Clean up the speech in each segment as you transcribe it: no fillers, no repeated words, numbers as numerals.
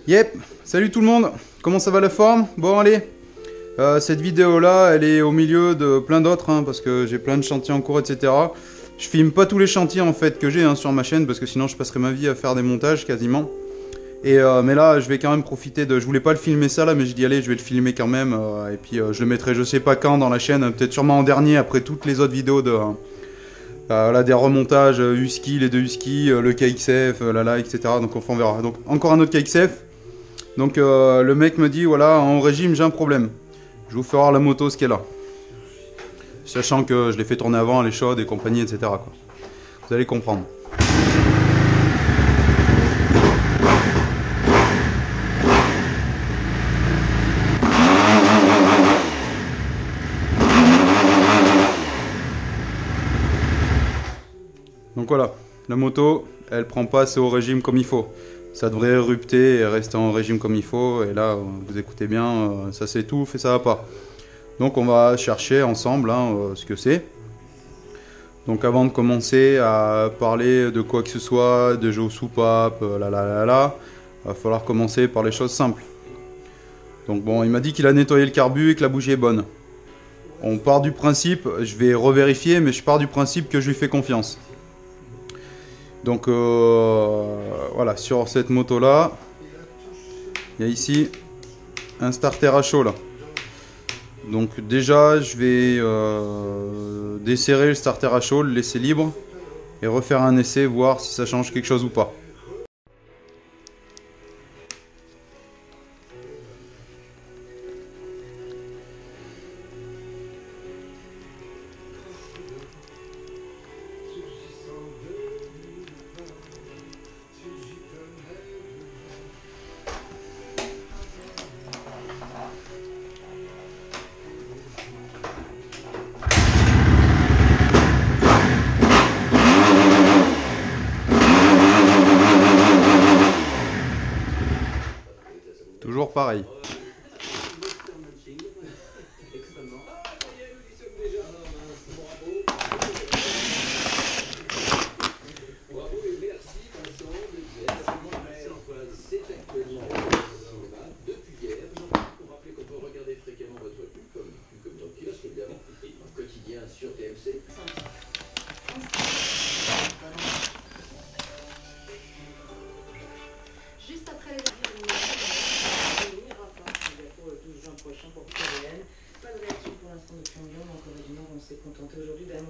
Yep, salut tout le monde, comment ça va la forme? Bon allez, cette vidéo là elle est au milieu de plein d'autres hein, parce que j'ai plein de chantiers en cours etc. Je filme pas tous les chantiers en fait que j'ai hein, sur ma chaîne parce que sinon je passerai ma vie à faire des montages quasiment. Et mais là je vais quand même profiter de... Je voulais pas le filmer ça là mais j'ai dit allez je vais le filmer quand même et puis je le mettrai je sais pas quand dans la chaîne, peut-être sûrement en dernier après toutes les autres vidéos de... là, des remontages Husky, les deux Husky, le KXF, là, etc. Donc on verra. Donc encore un autre KXF. Donc le mec me dit voilà en régime j'ai un problème. Je vous fais voir la moto ce qu'elle a. Sachant que je l'ai fait tourner avant, elle est chaude et compagnie etc. quoi. Vous allez comprendre. Donc voilà, la moto elle prend pas assez au régime comme il faut. Ça devrait érupter et rester en régime comme il faut. Et là, vous écoutez bien, ça s'étouffe et ça va pas. Donc on va chercher ensemble hein, ce que c'est. Donc avant de commencer à parler de quoi que ce soit, de jeux aux soupapes, va falloir commencer par les choses simples. Donc bon, il m'a dit qu'il a nettoyé le carbu et que la bougie est bonne. On part du principe, je vais revérifier, mais je pars du principe que je lui fais confiance. Donc voilà, sur cette moto là, il y a ici un starter à chaud là. Donc déjà je vais desserrer le starter à chaud, le laisser libre et refaire un essai, voir si ça change quelque chose ou pas. Toujours pareil.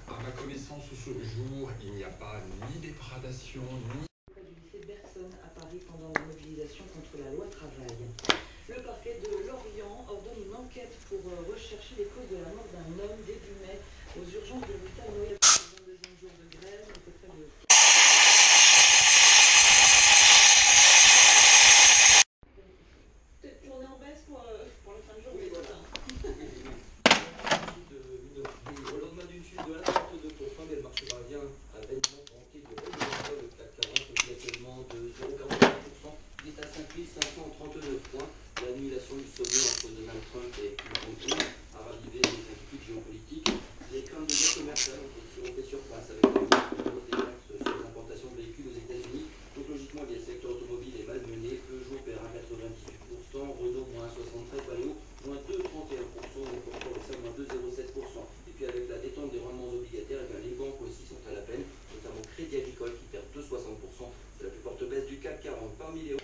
À ma connaissance, ce jour, il n'y a pas ni dépradation, ni... Du lycée Bergson à Paris pendant la mobilisation contre la loi travail. Le parquet de Lorient ordonne une enquête pour rechercher les causes de la mort d'un homme début mai aux urgences de l'hôpital Noël. Le deuxième jour de grève était près de... Peut-être tourner en baisse pour la fin de journée. Oui, voilà. Au lendemain d'une chute de 1,42%, le marché parisien a vainement tenté de remonter le CAC 40 qui est actuellement de 0,41%. Il est à 5539 points. L'annulation du sommet entre Donald Trump et Hong Kong a ravivé les inquiétudes géopolitiques. Les craintes de guerre commerciale ont aussi monté sur place avec la hausse des taxes sur les importations de véhicules aux États-Unis. Donc logiquement, le secteur automobile est malmené. Peugeot perd 1,98%, Renault moins 73, Valeo moins 2,31%, donc encore ça moins 2,07%. Et puis avec la détente des rendements obligataires, les banques aussi sont à la peine, notamment Crédit Agricole qui perd 2,60%. C'est la plus forte baisse du CAC 40 parmi les...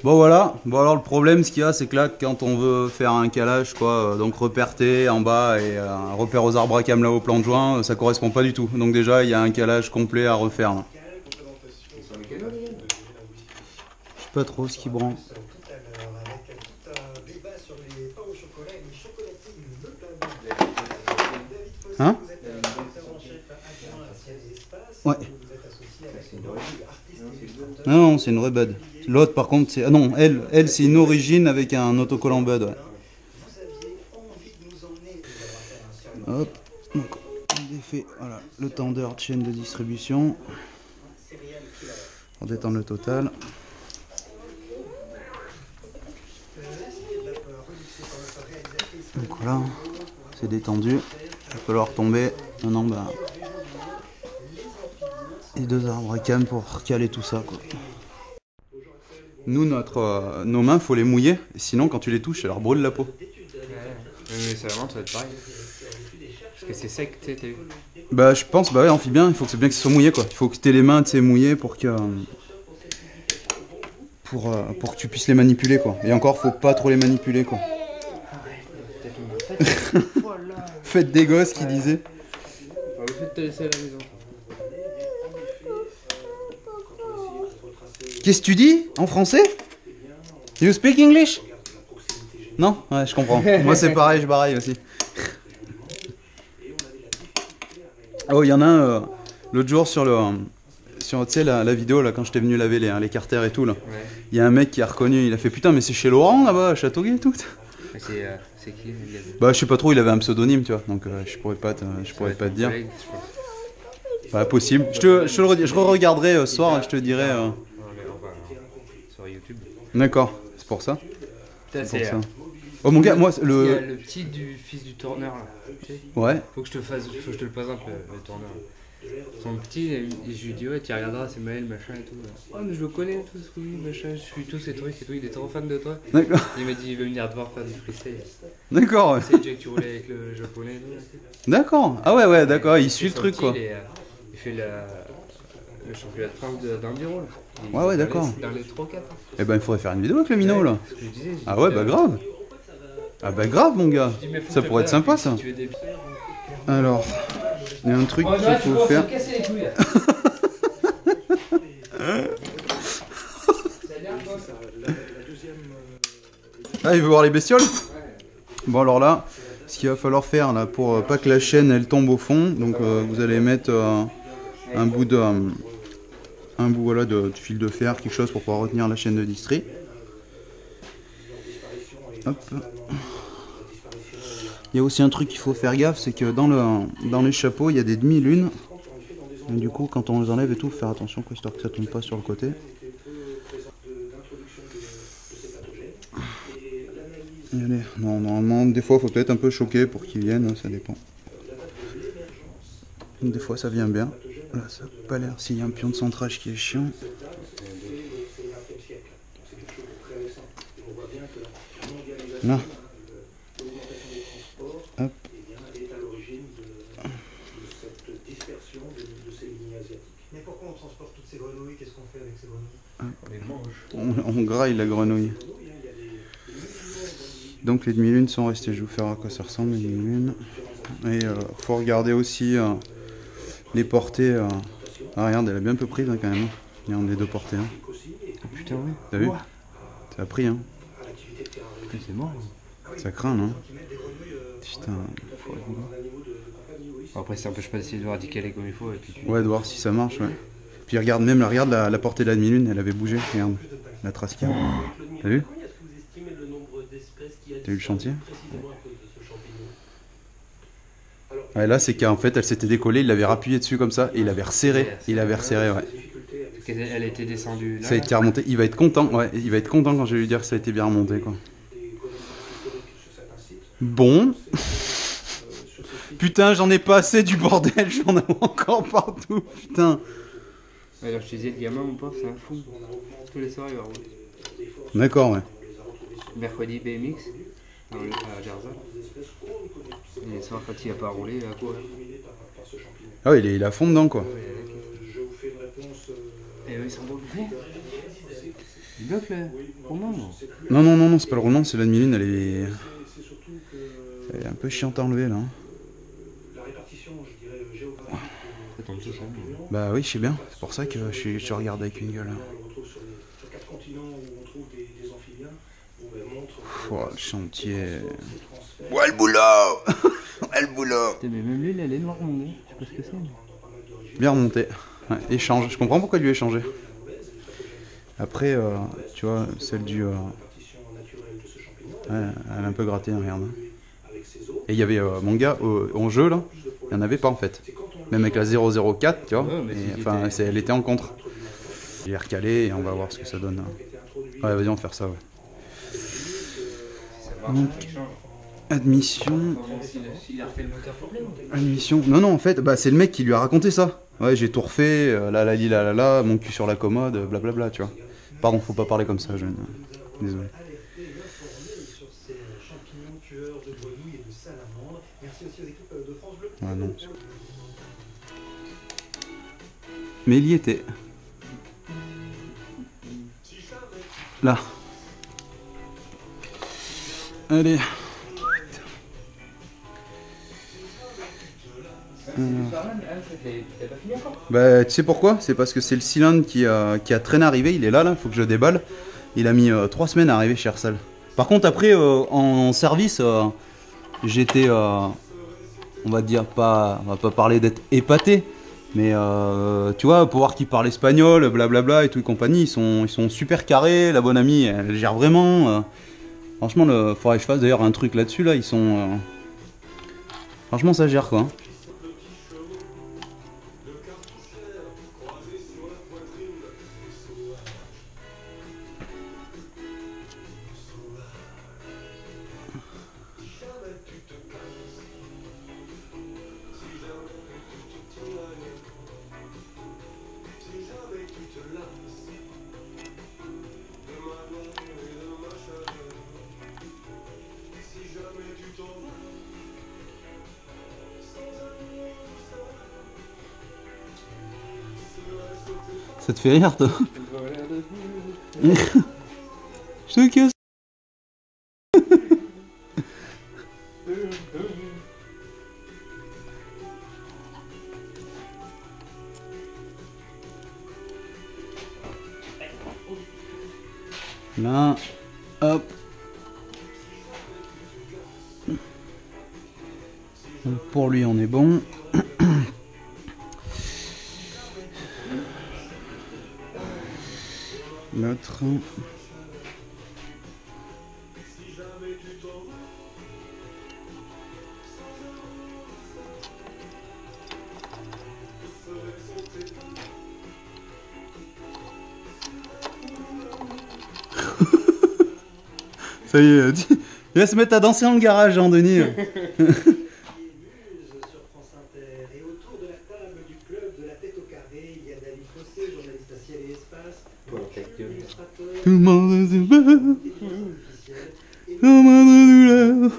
Bon voilà, bon alors le problème ce qu'il y a c'est que là quand on veut faire un calage quoi, donc repère T en bas et un repère aux arbres à cam là au plan de joint, ça correspond pas du tout. Donc déjà il y a un calage complet à refaire là. Je sais pas trop ce qui branche. Hein? Ouais. C'est une origine. Non, c'est une vraie bud. L'autre, par contre, c'est... Ah non, elle c'est une origine avec un autocollant bud, ouais. Hop. Donc, on défait, voilà, le tendeur de chaîne de distribution. Pour détendre le total. Donc voilà, c'est détendu. Il va falloir tomber. Maintenant, bah, les deux arbres à cam pour caler tout ça, quoi. Nous, nos mains, faut les mouiller. Sinon, quand tu les touches, ça leur brûle la peau. Ouais, mais ça vraiment, ça va être pareil. Parce que c'est sec, tu sais, t'as vu. Bah, je pense, bah ouais, amphibien, il faut que c'est bien que ce soit mouillé, quoi. Il faut que tu aies les mains, tu sais, mouillées pour que tu puisses les manipuler, quoi. Et encore, faut pas trop les manipuler, quoi. Faites des gosses qui disaient. On va peut-être te laisser à la maison. Qu'est-ce que tu dis en français? You speak English? Non? Ouais, je comprends. Moi, c'est pareil, je barraille aussi. Oh, il y en a un l'autre jour sur tu sais, la vidéo là, quand je t'ai venu laver les carters et tout là. Ouais. Il y a un mec qui a reconnu, il a fait putain, mais c'est chez Laurent là-bas, à Châteauguay et tout. C'est qui le gars? Bah, je sais pas trop, il avait un pseudonyme, tu vois, donc je pourrais pas te dire. Collègue, je pense. Bah, possible. Je re-regarderai ce soir et je te dirai. On verra pas, sur YouTube. D'accord, c'est pour ça. Putain, C'est pour ça. Oh mon gars, moi Il y a le petit du fils du tourneur là. Tu sais, Ouais. faut que je te le présente le tourneur. Son petit, je lui dis ouais, tu regarderas, c'est Maël, machin et tout. Oh, mais je le connais, tout ce oui, machin, je suis tous ces trucs et tout, il est trop fan de toi. D'accord. Il m'a dit, il veut venir te voir faire du freestyle. D'accord, ouais. Tu sais, déjà que tu roulais avec le japonais et tout. D'accord. Ah ouais, d'accord, il suit le Son truc petit, quoi. Il fait le championnat de France d'enduro là. Ouais, d'accord. Dans les 3-4. Eh ben, il faudrait faire une vidéo avec le minot là. Ce que je disais, Ah ouais, bah grave. Ah bah grave, mon gars. je dis, mais faut Ça que pourrait je être sympa te ça. si tu veux des- Alors, il y a un truc Oh, qu'il là, tu faut commences à faire. me casser les couilles là. Ah, il veut voir les bestioles? Bon, alors là, ce qu'il va falloir faire là pour pas que la chaîne elle tombe au fond, donc vous allez mettre un bout voilà, de fil de fer, quelque chose pour pouvoir retenir la chaîne de distri. Hop. Il y a aussi un truc qu'il faut faire gaffe, c'est que dans les chapeaux, il y a des demi-lunes. Et du coup, quand on les enlève et tout, faut faire attention quoi, histoire que ça tombe pas sur le côté. Et allez, non, normalement, des fois, il faut peut-être un peu choquer pour qu'ils viennent, ça dépend. Des fois, ça vient bien. Là, ça n'a pas l'air. S'il y a un pion de centrage qui est chiant. Là. Hop. Mais pourquoi on transporte toutes ces grenouilles? Qu'est-ce qu'on fait avec ces grenouilles? On les mange. On graille la grenouille. Donc les demi-lunes sont restées. Je vais vous faire à quoi ça ressemble les demi-lunes. Et faut regarder aussi les portées. Ah regarde, elle a bien peu pris hein, quand même. Regarde les deux portées. Hein. Oh, putain, ouais. T'as vu? Ouah. Ça a pris hein. Putain, c'est mort. Ça craint hein. Putain. Bon, après, ça empêche pas d'essayer de voir décaler comme il faut. Et puis tu... Ouais, de voir si ça marche, ouais. Puis regarde même, regarde la portée de la demi-lune, elle avait bougé, regarde. La trace qu'il y a. T'as vu? T'as vu le chantier? Ouais, là, c'est qu'en fait, elle s'était décollée, il l'avait rappuyé dessus comme ça, et il avait resserré. Il avait resserré, ouais. Elle était descendue là. Ça a été remonté. Il va être content, ouais. Il va être content quand je vais lui dire que ça a été bien remonté, quoi. Bon. Putain, j'en ai pas assez du bordel, j'en ai encore partout, putain. Ouais, alors, je te disais, le gamin, mon pote, c'est un fou. Tous les soirs, il va rouler. D'accord, ouais. Mercredi, BMX, à Jersey. Et les soirs, quand il a pas roulé, il va courir. Ah ouais, il est à fond dedans, quoi. Et eux, ils sont beaux. Ils bloquent là. Comment Non, c'est pas le roulement, c'est la demi-lune, elle est un peu chiante à enlever, là. Ça tombe tout seul. Bah oui, je sais bien, c'est pour ça que je regarde avec une gueule. Oh, le chantier. Ouais, le boulot. Ouais, le boulot. Putain, mais même lui, elle est noire, mon gars. Je sais pas ce que c'est. Bien remonté. Ouais, échange. Je comprends pourquoi il lui a échangé. Après, tu vois, celle du... ouais, elle a un peu gratté, hein, regarde. Et il y avait mon gars en jeu là, il n'y en avait pas en fait. Même avec la 004, tu vois. Enfin, elle était en contre. Il est recalé et on va voir ce que ça donne. Ouais, vas-y, on va faire ça, ouais. Donc, admission. Admission. Non, non, en fait, bah, c'est le mec qui lui a raconté ça. Ouais, j'ai tout refait, là, mon cul sur la commode, blablabla, tu vois. Pardon, faut pas parler comme ça, jeune. Désolé. Ah non. Mais il y était. Là. Allez. Bah tu sais pourquoi? C'est parce que c'est le cylindre qui a traîné à arriver, il est là, faut que je déballe. Il a mis 3 semaines à arriver chez Ersal. Par contre après en service, j'étais, on va dire pas, on va pas parler d'être épaté, mais tu vois, pour voir qu'ils parlent espagnol, blablabla et tout et compagnie, ils sont super carrés, la bonne amie elle gère vraiment. Franchement, faudrait que je fasse d'ailleurs un truc là-dessus, là, ils sont... Franchement ça gère quoi. Ça te fait rire, toi? Je te casse. Là, hop. Donc pour lui, on est bon. L'autre. Ça y est, il va se mettre à danser dans le garage, hein, Denis. Tout le monde se bat, tout le monde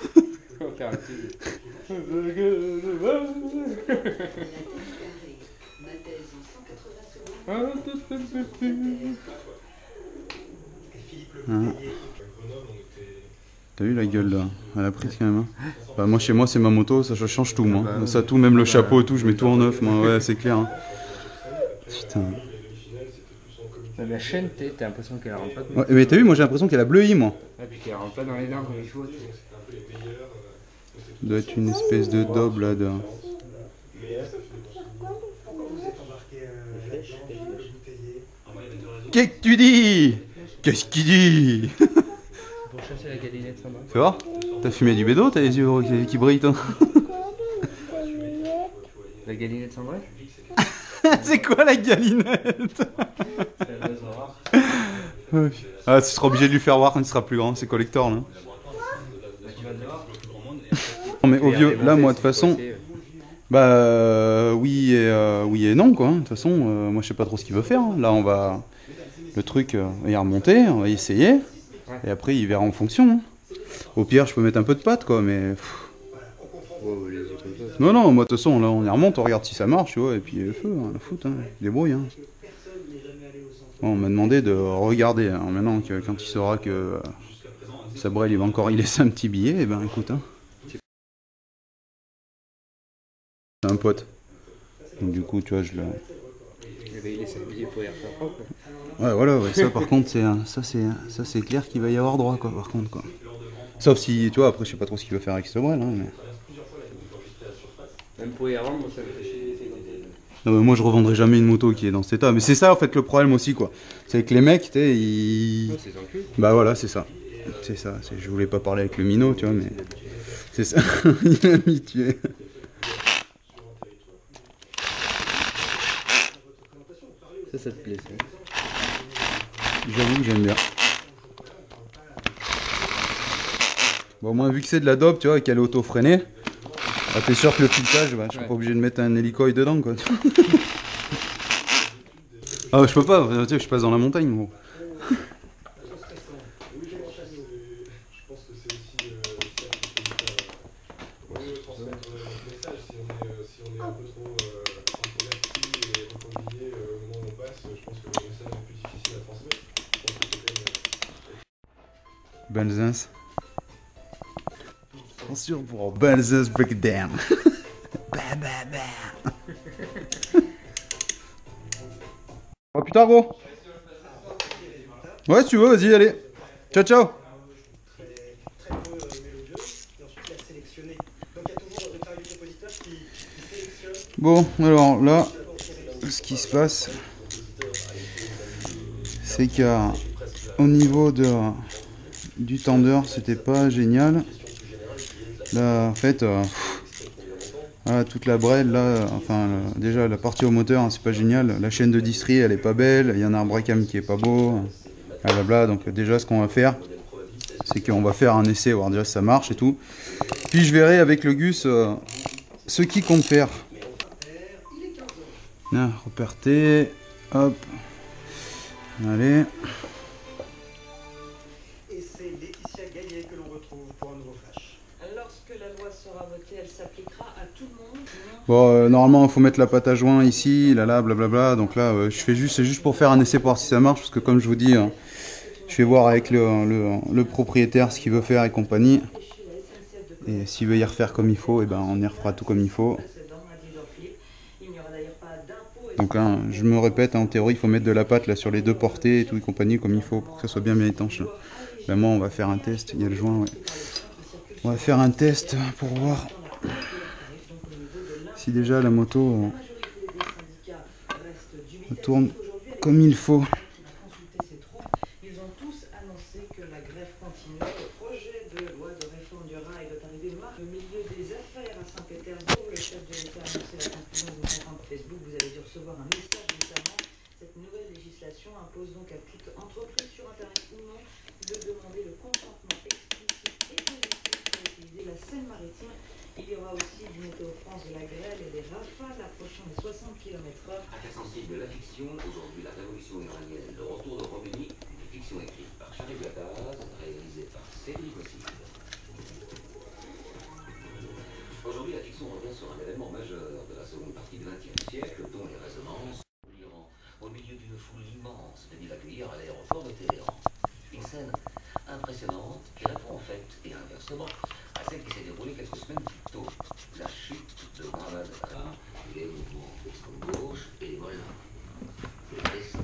T'as vu la gueule là? Elle a pris quand même. Hein. Bah, moi chez moi c'est ma moto, ça change tout moi. Ça tout, même le chapeau et tout, je mets tout en neuf moi, ouais c'est clair. Hein. Putain. La chaîne, t'as l'impression qu'elle rentre pas. Ouais, mais t'as vu, moi j'ai l'impression qu'elle a bleui moi. Ouais, puis qu'elle rentre pas dans les arbres comme il faut. Ça doit être une espèce de daube là de... Qu'est-ce que tu dis? Qu'est-ce qu'il dit? Pour chasser la galinette sans bras. Fais voir. T'as fumé du bédo, t'as les yeux qui brillent toi. La galinette sans bras? C'est quoi la galinette? Ah, tu seras obligé de lui faire voir quand il sera plus grand, c'est collector là. Non mais au vieux, là moi de toute façon... Bah oui et non quoi, de toute façon moi je sais pas trop ce qu'il veut faire. Hein. Là on va... Le truc il est remonté, on va essayer. Et après il verra en fonction. Hein. Au pire je peux mettre un peu de pâte quoi mais... Non non, moi de toute façon là on y remonte, on regarde si ça marche tu vois, et puis le feu, hein, la foot, hein, débrouille. Hein. Bon, on m'a demandé de regarder, hein, maintenant que quand il saura que Sabrel il va encore y laisser un petit billet, et ben écoute. Hein. C'est un pote. Donc du coup tu vois je le... Il va y laisser un billet pour y refaire propre. Ouais voilà, ouais, ça par contre c'est clair qu'il va y avoir droit quoi par contre quoi. Sauf si, tu vois, après je sais pas trop ce qu'il veut faire avec Sabrel, hein, mais... Même pour y rendre, ça me fait chier. Non, mais moi je revendrai jamais une moto qui est dans cet état. Mais c'est ça en fait le problème aussi quoi. C'est que les mecs, tu sais, ils. Bah voilà, c'est ça. C'est ça. Je voulais pas parler avec le minot, tu vois, mais. C'est ça. Il est habitué. Ça te plaît, ça? J'avoue que j'aime bien. Bon, au moins, vu que c'est de la dope, tu vois, et qu'elle est auto-freinée, bah, t'es sûr que le pilotage, bah, je serais pas obligé de mettre un hélicoïde dedans, quoi. Ah, je peux pas, tu sais, je passe dans la montagne, gros. Balzins. Attention pour Balzins breakdown. Bah bah bah. Oh putain gros. Ouais si tu veux, vas-y, allez. Ciao ciao. Très peu mélodieux, et ensuite il a sélectionné. Donc il y a toujours le travail du compositeur qui sélectionne. Bon, alors là, ce qui se passe, c'est qu'au niveau du tendeur, c'était pas génial. Là, en fait, voilà, toute la brêle, là, enfin, déjà la partie au moteur, hein, c'est pas génial. La chaîne de distri, elle est pas belle. Il y en a un bracam qui est pas beau. Blablabla. Donc déjà, ce qu'on va faire, c'est qu'on va faire un essai, voir déjà si ça marche et tout. Puis je verrai avec le Gus ce qu'il compte faire. Ah, repère T, hop, allez. Et c'est Laetitia Gaillet que l'on retrouve pour un nouveau flash. Lorsque la loi sera votée, elle s'appliquera à tout le monde. Bon, normalement, il faut mettre la pâte à joint ici, là, blablabla. Donc là, c'est juste pour faire un essai pour voir si ça marche, parce que comme je vous dis, je vais voir avec le propriétaire ce qu'il veut faire et compagnie. Et s'il veut y refaire comme il faut, et ben on y refera tout comme il faut. Donc là, je me répète, en théorie, il faut mettre de la pâte là sur les deux portées et tout et compagnie comme il faut pour que ça soit bien étanche. Là. Vraiment, on va faire un test. Il y a le joint, ouais. On va faire un test pour voir si déjà la moto tourne comme il faut. Ils ont tous annoncé que la grève continuait. Le projet de loi de réforme du rail doit arriver au milieu des affaires à Saint-Pétersbourg. Le chef de l'État a annoncé la conclusion de son compte Facebook. Vous avez dû recevoir un message notamment. Cette nouvelle législation impose donc à toute entreprise sur Internet ou non de demander le consentement explicite et positif pour utiliser la Seine-Maritime. Il y aura aussi du Météo France, de la grêle et des rafales approchant les 60 km/h. Affaire sensible de la fiction, aujourd'hui la révolution iranienne, le retour de Khomeini, une fiction écrite par Charlie Gataz, réalisée par Cédric aussi. Aujourd'hui, la fiction revient sur un événement majeur de la seconde partie du XXe siècle, dont les résonances au milieu d'une foule immense venue l'accueillir à l'aéroport de Téhéran. Une scène impressionnante qui répond en fait, et inversement, à celle qui s'est déroulée quelques semaines plus tôt. La chute de Mohamed Allah, les mouvements d'extrême-gauche et les mollahs. Le destin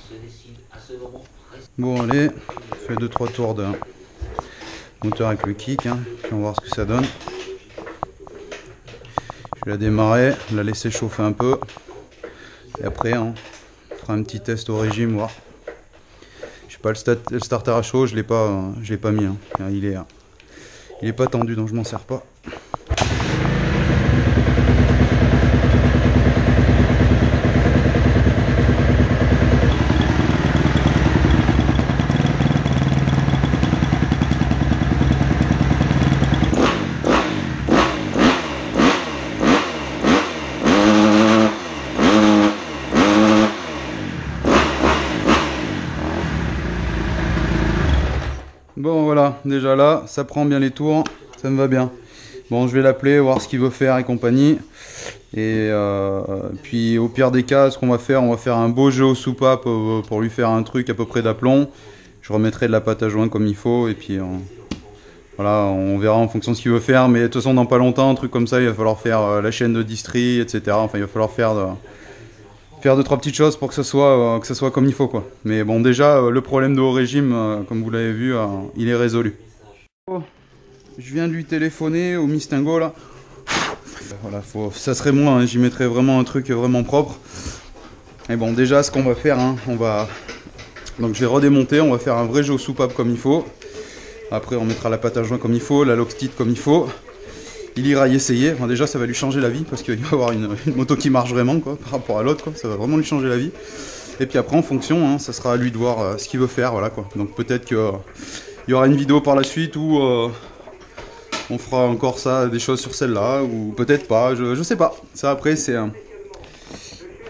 se décide à ce moment précis. Bon, allez, je fais 2-3 tours de moteur avec le kick, hein, puis on va voir ce que ça donne. Je vais la démarrer, la laisser chauffer un peu. Et après, on fera un petit test au régime, voir. Je sais pas, le starter à chaud, je l'ai pas mis. Hein. Il est pas tendu, donc je m'en sers pas. Bon voilà, déjà là, ça prend bien les tours, ça me va bien. Bon, je vais l'appeler, voir ce qu'il veut faire et compagnie. Et puis au pire des cas, ce qu'on va faire, on va faire un beau jeu aux soupapes pour lui faire un truc à peu près d'aplomb. Je remettrai de la pâte à joint comme il faut et puis voilà, on verra en fonction de ce qu'il veut faire. Mais de toute façon, dans pas longtemps, un truc comme ça, il va falloir faire la chaîne de distri, etc. Enfin, il va falloir faire 2-3 petites choses pour que ça soit comme il faut, quoi. Mais bon, déjà, le problème de haut régime, comme vous l'avez vu, il est résolu. Oh, je viens de lui téléphoner au Mistingo, là. voilà, ça serait moi, hein, j'y mettrais vraiment un truc vraiment propre. Et bon, déjà, ce qu'on va faire, hein, donc je vais redémonter, on va faire un vrai jeu aux soupapes comme il faut. Après, on mettra la pâte à joint comme il faut, la Locksteed comme il faut. Il ira y essayer. Enfin, déjà, ça va lui changer la vie parce qu'il va avoir une moto qui marche vraiment, quoi, par rapport à l'autre, quoi. Ça va vraiment lui changer la vie. Et puis après, en fonction, hein, ça sera à lui de voir ce qu'il veut faire, voilà, quoi. Donc peut-être qu'il y aura une vidéo par la suite où on fera encore ça, des choses sur celle-là, ou peut-être pas, je sais pas. Ça, après, c'est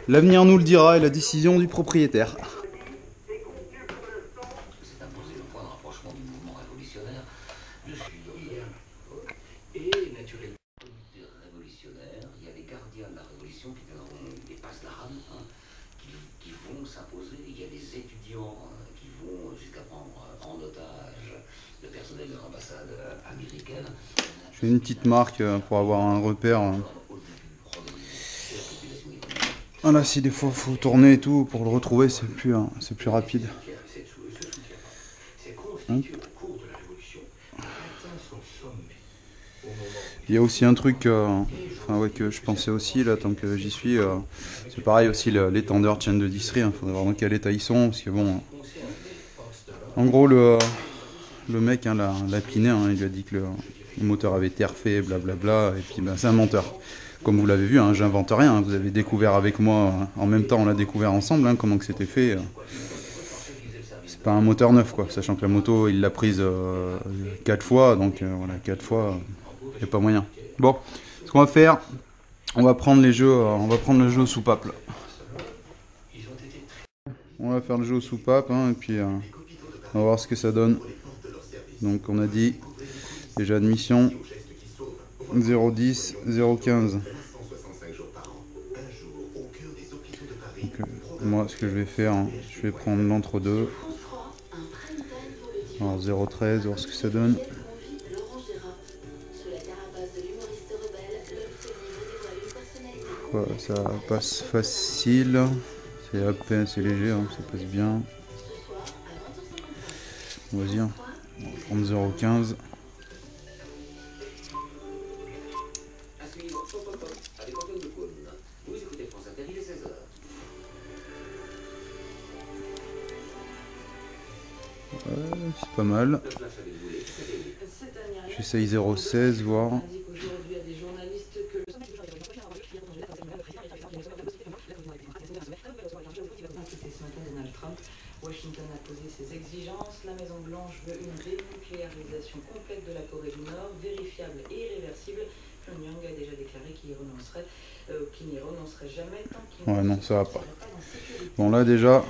l'avenir nous le dira et la décision du propriétaire. C'est imposé le point de rapprochement du mouvement révolutionnaire. Je suis et naturellement des révolutionnaires. Il y a les gardiens de la révolution qui donneront des passes d'armes, hein, qui vont s'imposer. Il y a des étudiants qui vont jusqu'à prendre en otage le personnel de l'ambassade américaine. Je fais une petite marque pour avoir un repère. Voilà, si des fois il faut tourner et tout pour le retrouver, c'est plus rapide. Hein? Il y a aussi un truc que je pensais aussi là, tant que j'y suis, c'est pareil aussi les tendeurs de chaîne de distri, il faudrait voir dans quel état ils sont, parce que bon, en gros le mec, hein, l'a piné, hein, il lui a dit que le moteur avait été refait, blablabla, et puis ben, c'est un menteur. Comme vous l'avez vu, hein, j'invente rien, hein, vous avez découvert avec moi, en même temps on l'a découvert ensemble, hein, comment que c'était fait. C'est pas un moteur neuf, quoi, sachant que la moto il l'a prise 4 fois, donc voilà, 4 fois, il n'y a pas moyen. Bon, ce qu'on va faire, on va prendre le jeu aux soupapes là. On va faire le jeu aux soupapes, hein, et puis on va voir ce que ça donne. Donc on a dit déjà admission 010 015. Donc, moi ce que je vais faire, hein, je vais prendre l'entre-deux. Alors 013, voir ce que ça donne. Ouais, ça passe facile, c'est à peine, c'est léger, hein, ça passe bien. Vas-y, hein. On va prendre 015. C'est pas mal. J'essaye 016, voir. Washington a posé ses exigences. La Maison-Blanche veut une dénucléarisation complète de la Corée du Nord, vérifiable et irréversible. Pyongyang a déjà déclaré qu'il n'y renoncerait jamais tant qu'il ouais, non, ça va pas. Bon, là déjà,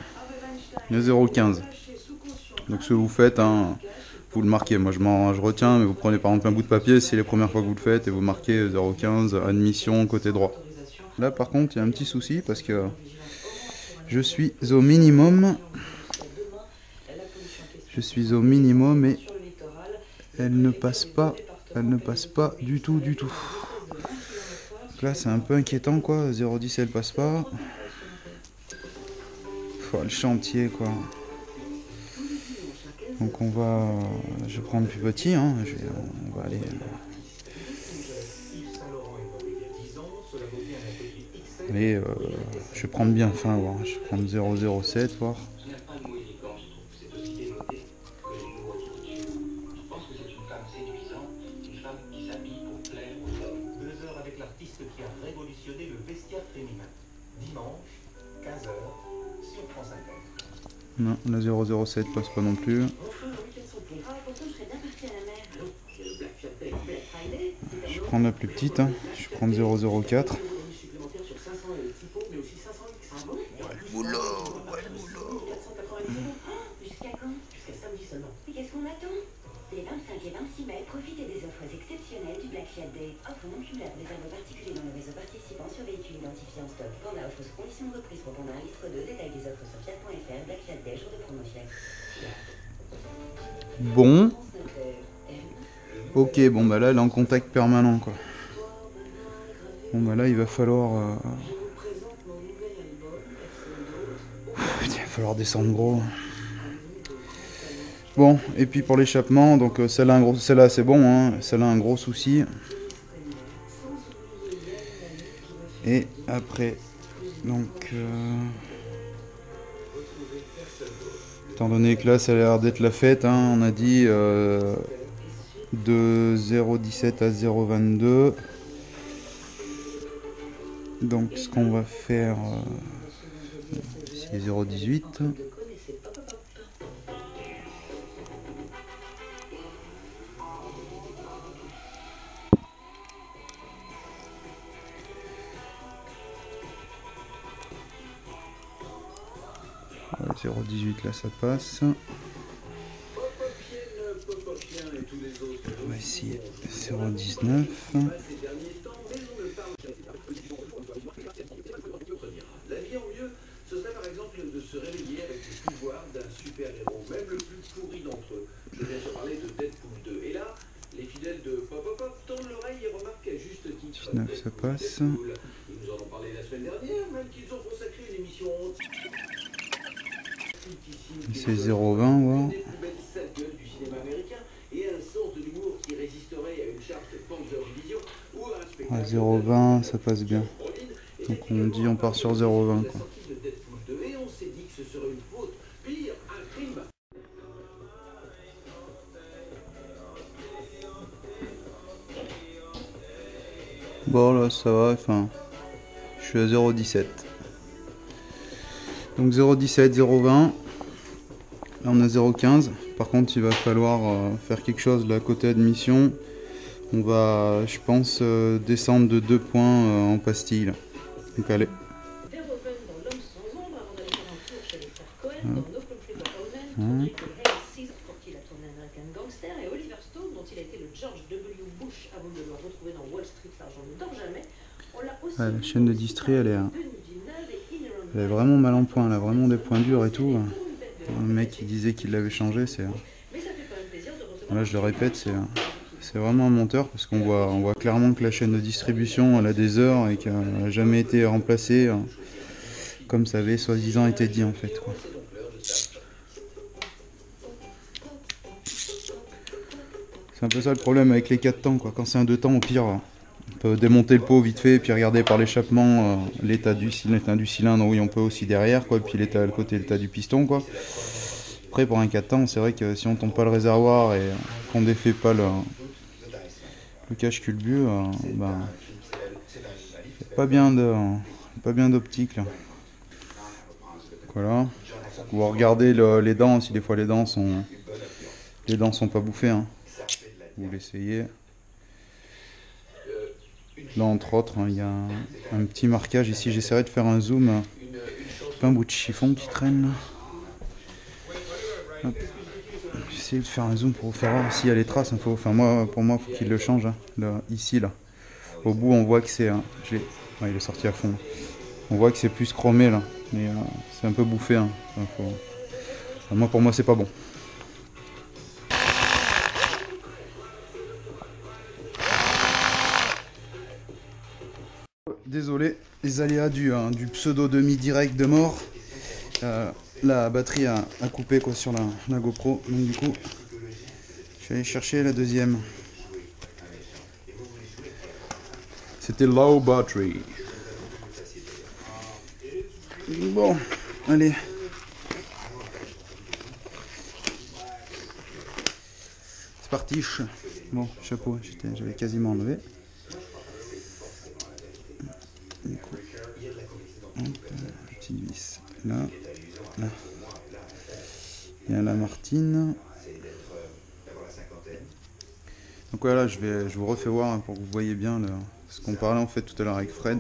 il y a 0,15. Donc ce que vous faites, hein, vous le marquez. Moi je retiens, mais vous prenez par exemple un bout de papier, c'est les premières fois que vous le faites, et vous marquez 0,15, admission, côté droit. Là par contre, il y a un petit souci, parce que je suis au minimum. Et elle ne passe pas du tout. Donc là c'est un peu inquiétant, quoi. 0,10 elle passe pas. Le chantier, quoi. Donc je vais prendre plus petit, hein. On va aller. Allez, je vais prendre bien fin, voir. Je vais prendre 007, voir. Non, la 007 passe pas non plus. Je vais prendre la plus petite, hein. Je vais prendre 004. Les 25 et 26 mai, profitez des offres exceptionnelles du Black Fiat Day. Offre non cumulable réserve aux particuliers dans le réseau participant sur véhicules identifiés en stock. Pendant offre sous condition de reprise répondant à un livre 2. Détail des offres sur fiat.fr. Black Fiat Day, jour de promotion. Bon. Ok, bon bah là elle est en contact permanent, quoi. Bon bah là il va falloir... Il va falloir descendre gros. Bon, et puis pour l'échappement, donc celle-là c'est bon, hein. Celle-là un gros souci. Et après, donc, étant donné que là ça a l'air d'être la fête, hein, on a dit de 0,17 à 0,22. Donc ce qu'on va faire, c'est 0,18. 0,18 là ça passe. On va essayer 0,19. La vie en mieux, ce serait par exemple de se réveiller avec les pouvoirs d'un super-héros, même le plus pourri d'entre eux. Je viens de parler de Deadpool 2. Et là, les fidèles de Pop Pop Pop tendent l'oreille et remarquent qu'à juste titre, 19 ça passe. ils nous en ont parlé la semaine dernière, même qu'ils ont consacré une émission C'est 0,20 voir. du cinéma américain et un sens de l'humour qui résisterait à une charge de Panzer Division ou à un spectacle 0,20 ça passe bien. Donc on dit on part sur 0,20 quoi. et on s'est dit que ce serait une faute, pire, un crime. Bon là ça va, enfin je suis à 0,17. Donc 0,17, 0,20. Là on a 0,15. Par contre il va falloir faire quelque chose là côté admission. On va, je pense, descendre de 2 points en pastille là. Donc allez. Ouais, la chaîne de distrait elle est vraiment mal en point, elle a vraiment des points durs et tout. Le mec qui disait qu'il l'avait changé, c'est... Là je le répète, c'est vraiment un menteur parce qu'on voit clairement que la chaîne de distribution elle a des heures et qu'elle n'a jamais été remplacée comme ça avait soi-disant été dit en fait quoi. C'est un peu ça le problème avec les 4 temps quoi. Quand c'est un 2 temps au pire on peut démonter le pot vite fait et puis regarder par l'échappement l'état du cylindre, oui on peut aussi derrière quoi, et puis l'état le côté l'état du piston quoi. Après pour un 4 temps c'est vrai que si on tombe pas le réservoir et qu'on défait pas le cache culbut, ben, pas bien d'optique là. Voilà. On va regarder les dents si des fois les dents sont pas bouffées hein. Vous l'essayez. Là entre autres il y a un petit marquage ici, j'essaierai de faire un zoom. Pas un bout de chiffon qui traîne là. J'essaie de faire un zoom pour vous faire voir s'il y a les traces. Pour moi il faut qu'il le change hein. Là, ici là. Au bout on voit que c'est... il est sorti à fond. On voit que c'est plus chromé là. Mais c'est un peu bouffé hein. Pour moi c'est pas bon. Désolé, les aléas du pseudo demi-direct de mort. La batterie a coupé quoi sur la GoPro. Donc du coup, je vais aller chercher la deuxième. C'était low battery. Bon, allez. C'est parti. Bon, chapeau, j'avais quasiment enlevé. Du coup, petite vis là, là. Il y a la Martine. Donc voilà, je vous refais voir hein, pour que vous voyez bien ce qu'on parlait en fait tout à l'heure avec Fred.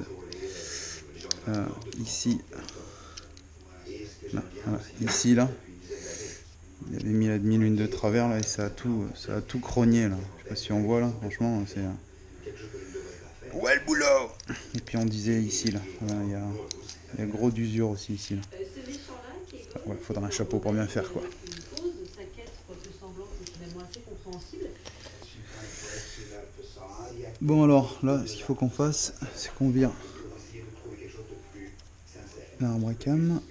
Ici, là, voilà, ici là, il avait mis la demi-lune de travers là et ça a tout crogné là. Je sais pas si on voit là, franchement c'est. Ouais le boulot. Et puis on disait ici là, voilà, il y a gros d'usure aussi ici là. Ouais, faudra un chapeau pour bien faire quoi. Bon alors là ce qu'il faut qu'on fasse c'est qu'on vire l'arbre à cam.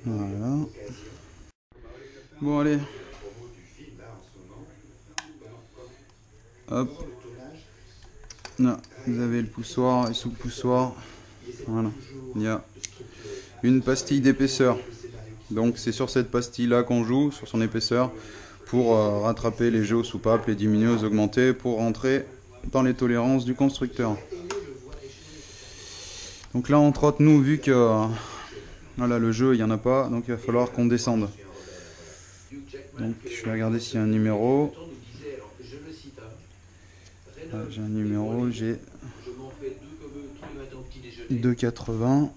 Voilà. Bon allez. Hop. Là, vous avez le poussoir et sous le poussoir, voilà, il y a une pastille d'épaisseur. Donc c'est sur cette pastille là qu'on joue, sur son épaisseur, pour rattraper les jeux aux soupapes, les diminuer, les augmenter, pour rentrer dans les tolérances du constructeur. Donc là on trotte, nous, vu que voilà, le jeu il n'y en a pas, donc il va falloir qu'on descende. Donc je vais regarder s'il y a un numéro. J'ai un numéro, j'ai 2,80.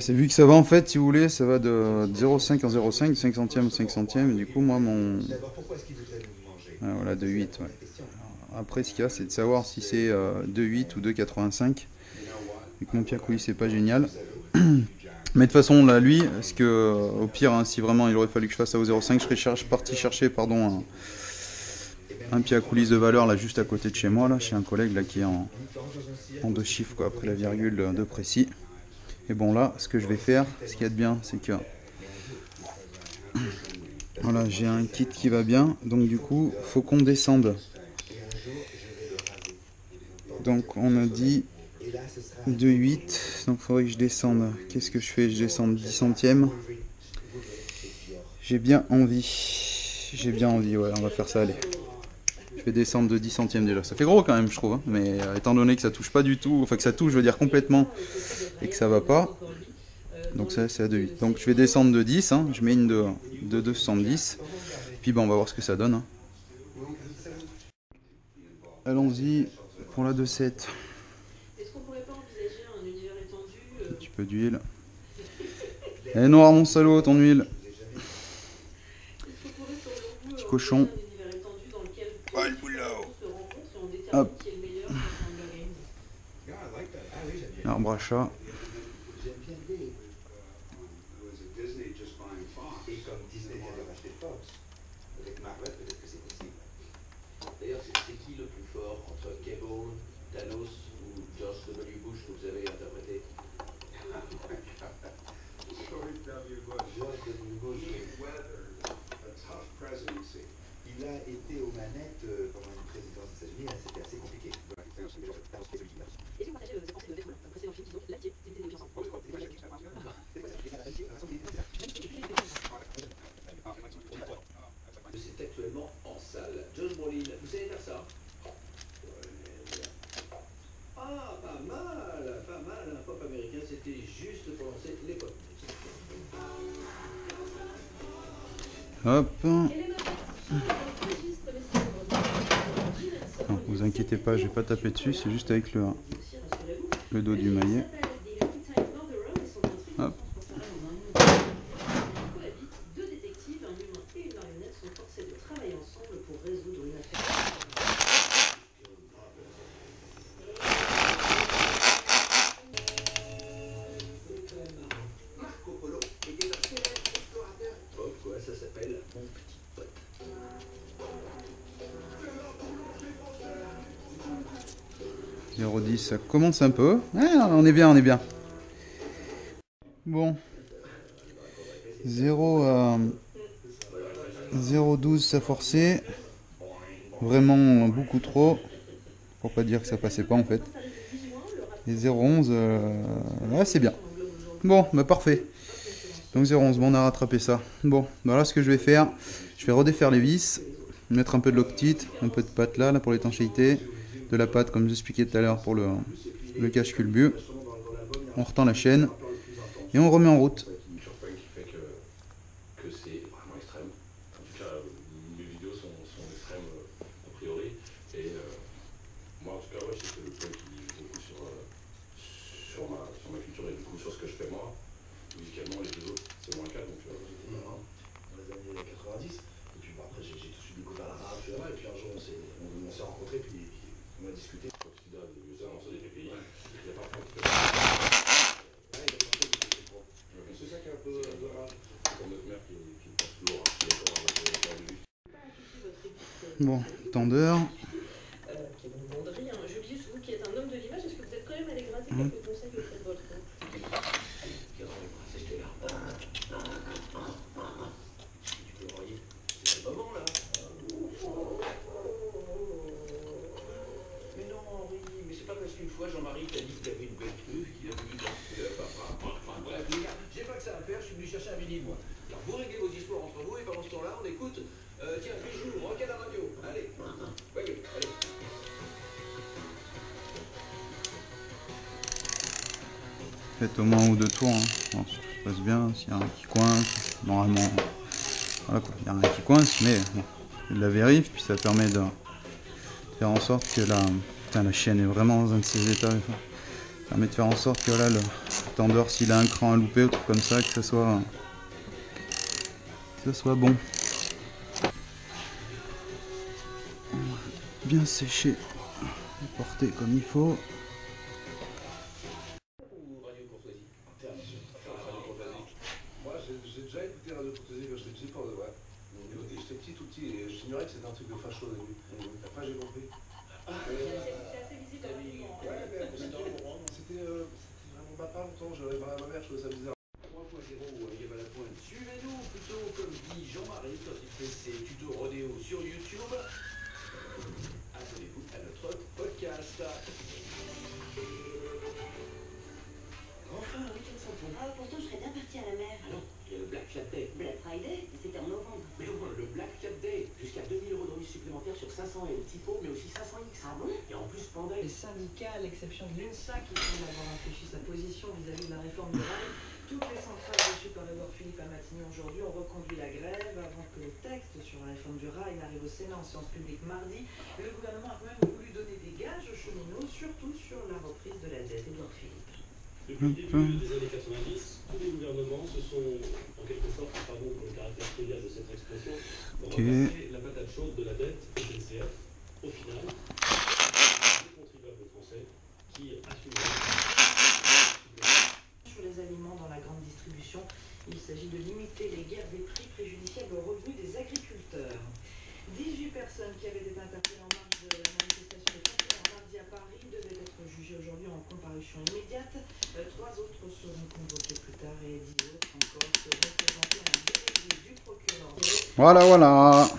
C'est vu que ça va en fait, si vous voulez, ça va de 0,5 en 0,5, 5 centièmes, 5 centièmes. Et du coup, moi, mon. Voilà, 2,8. Ouais. Après, ce qu'il y a, c'est de savoir si c'est 2,8 ou 2,85. Vu que mon Piacoulis, c'est pas génial. Mais de toute façon, là, lui, parce que au pire, hein, si vraiment il aurait fallu que je fasse ça au 0,5, je serais parti chercher, pardon, un Piacoulis de valeur là juste à côté de chez moi, là, chez un collègue là qui est en 2 chiffres quoi, après la virgule de précis. Et bon là, ce que je vais faire, ce qu'il y a de bien, c'est que voilà, j'ai un kit qui va bien, donc du coup, faut qu'on descende. Donc on a dit 2,8, donc il faudrait que je descende. Qu'est-ce que je fais? Je descends 10 centièmes. J'ai bien envie, ouais, on va faire ça, allez. Je vais descendre de 10 centièmes déjà. Ça fait gros quand même, je trouve, hein. Mais étant donné que ça touche pas du tout, enfin que ça touche, je veux dire complètement, et que ça va pas, donc ça c'est à 2,8. Donc je vais descendre de 10, hein. Je mets une de 2,70, puis bon, on va voir ce que ça donne. Hein. Allons-y pour la 2,7. Est-ce qu'on pourrait pas envisager un univers étendu Un petit peu d'huile. Eh noir mon salaud, ton huile. Petit cochon. Oh, le boulot. Hop. Arbre à chat. D'ailleurs, c'est qui le plus fort entre Cable, Thanos ou George W. Bush que vous avez interprété? George W. Bush. Il a été aux manettes pendant une présidence des États-Unis, c'était assez compliqué. Est-ce que vous partagez cette pensée de Deadpool, un précédent film qui donc l'amitié, c'est des ensemble? C'est actuellement en salle. Josh Brolin, vous savez faire ça? Ah, pas mal, pas mal. Un pop américain, c'était juste pour lancer les pop. Hop. Non, vous inquiétez pas, je vais pas taper dessus, c'est juste avec le dos du maillet. Hop. Deux détectives, un humain et une marionnette, sont forcés de travailler ensemble pour résoudre une affaire. Marco Polo était un célèbre explorateur. Pourquoi ça s'appelle Mon Petit Pote? 0,10, ça commence un peu. Ah, on est bien, on est bien. Bon. 0,12 ça forçait. Vraiment beaucoup trop. Pour pas dire que ça passait pas en fait. Et 0,11, là c'est bien. Bon, bah parfait. Donc 0,11, bon, on a rattrapé ça. Bon, voilà ce que je vais faire. Je vais redéfaire les vis. Mettre un peu de loctite, un peu de pâte là pour l'étanchéité. De la pâte comme j'expliquais tout à l'heure pour le cache culbu. On retend la chaîne et on remet en route. Que c'est vraiment extrême. En tout cas, mes vidéos sont extrêmes a priori. Et moi, en tout cas, ouais, c'est le point qui joue beaucoup sur ma culture et du coup sur ce que je fais moi. Musicalement, les deux autres, c'est moins le cas. Donc, Dans les années 90, et puis bon, après j'ai tout de suite découvert la rap, et puis un jour on s'est rencontrés, puis on a discuté. quand tu dis des morceaux des pays, il y a parfois un petit peu. C'est ça qui est un peu rare. C'est comme notre mère qui pense toujours qui est encore avec lui. Bon, tendeur. Qui vous demanderie, Julius, vous qui êtes un homme de l'image, est-ce que vous êtes quand même allé gratter quelques conseils auprès de votre Mais c'est pas parce qu'une fois Jean-Marie t'a dit qu'il avait une belle truffe qu'il a voulu enfin bref, les gars, j'ai pas que ça à faire, je suis venu chercher un vinyle moi. Alors vous réglez vos histoires entre vous et pendant ce temps-là, on écoute. Tiens, Bijou, rock à la radio. Allez. Oui, allez. Faites au moins 1 ou 2 tours, hein. Alors, si tout se passe bien, s'il y a un qui coince, normalement, voilà quoi, il y a un qui coince, mais bon, il la vérifie, puis ça permet de faire en sorte que la chaîne est vraiment dans un de ses états. Ça permet de faire en sorte que là, le tendeur, s'il a un cran à louper ou truc comme ça, que ça soit bon. Bien séché et porté comme il faut. Moi, j'ai déjà écouté Radio Courtoisie quand j'étais petit pour de vrai. J'étais petit, tout petit, et j'ignorais que c'était un truc de facho au début. Après, j'ai compris. C'est assez visible. Ouais, mais c'était vraiment pas longtemps. J'avais parlé à ma mère, je trouvais ça bizarre. 3.0, Yves à la pointe. Suivez-nous plutôt comme dit Jean-Marie quand il fait ses tutos rodéo sur YouTube. Abonnez-vous à notre podcast. Enfin, un week-end sans pont. Ah, pourtant, je serais bien partie à la mer. Ah non, il y a le Black Flat Day. Black Friday, c'était en novembre. Mais au moins, le Black Flat Day, jusqu'à 2000 € de remise supplémentaire sur 500 et le typo, mais aussi 500X. Ah bon? Et en plus, pendant Les syndicats, à l'exception de l'UNSA, qui semble avoir infléchi sa position vis-à-vis de la réforme du rail, toutes les centrales reçues par Édouard Philippe à Matignon aujourd'hui ont reconduit la grève avant que le texte sur la réforme du rail n'arrive au Sénat en séance publique mardi. Le gouvernement a quand même voulu donner des gages aux cheminots, surtout sur la reprise de la dette. Édouard Philippe. Depuis le début des années 90, tous les gouvernements se sont, en quelque sorte, pardon pour le caractère trivial de cette expression, repassé la patate chaude de la dette SNCF. Au final, les contribuables français qui assumeront. Sur les aliments dans la grande distribution, il s'agit de limiter les guerres des prix préjudiciables aux revenus des agriculteurs. 18 personnes qui avaient été interpellées en marge de la manifestation des fonctionnaires mardi à Paris devaient être jugées aujourd'hui en comparution immédiate. 3 autres seront convoqués plus tard et 10 autres encore seront présentés à un délégué du procureur. Voilà, voilà.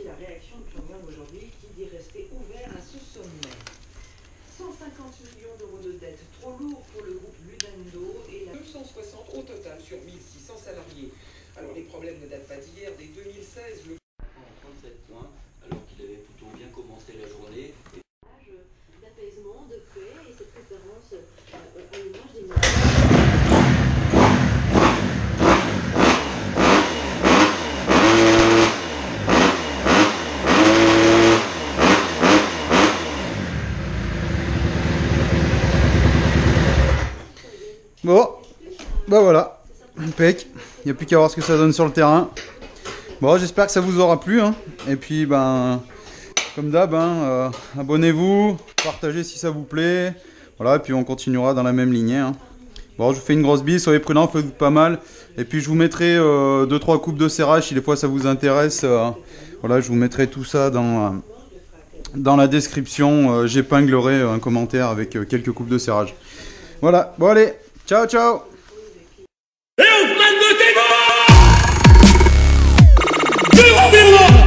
La réaction de Pyongyang aujourd'hui qui dit rester ouvert à ce sommet. 150 millions d'euros de dette, trop lourd pour le groupe Ludendo et la 260 au total sur 1600 salariés. Alors les problèmes ne datent pas d'hier, dès 2016, le... En 37 points, alors qu'il avait plutôt bien commencé la journée. D'apaisement, de paix et cette préférence à l'image des Bon, bah voilà, impec, il n'y a plus qu'à voir ce que ça donne sur le terrain. Bon, j'espère que ça vous aura plu, hein. Et puis, ben, comme d'hab, hein, abonnez-vous, partagez si ça vous plaît. Voilà, et puis on continuera dans la même lignée, hein. Bon, je vous fais une grosse bise, soyez prudents, faites pas mal. Et puis je vous mettrai 2-3 coupes de serrage si des fois ça vous intéresse. Voilà, je vous mettrai tout ça dans la description. J'épinglerai un commentaire avec quelques coupes de serrage. Voilà, bon allez, ciao ciao. Et Hoffman de Témor!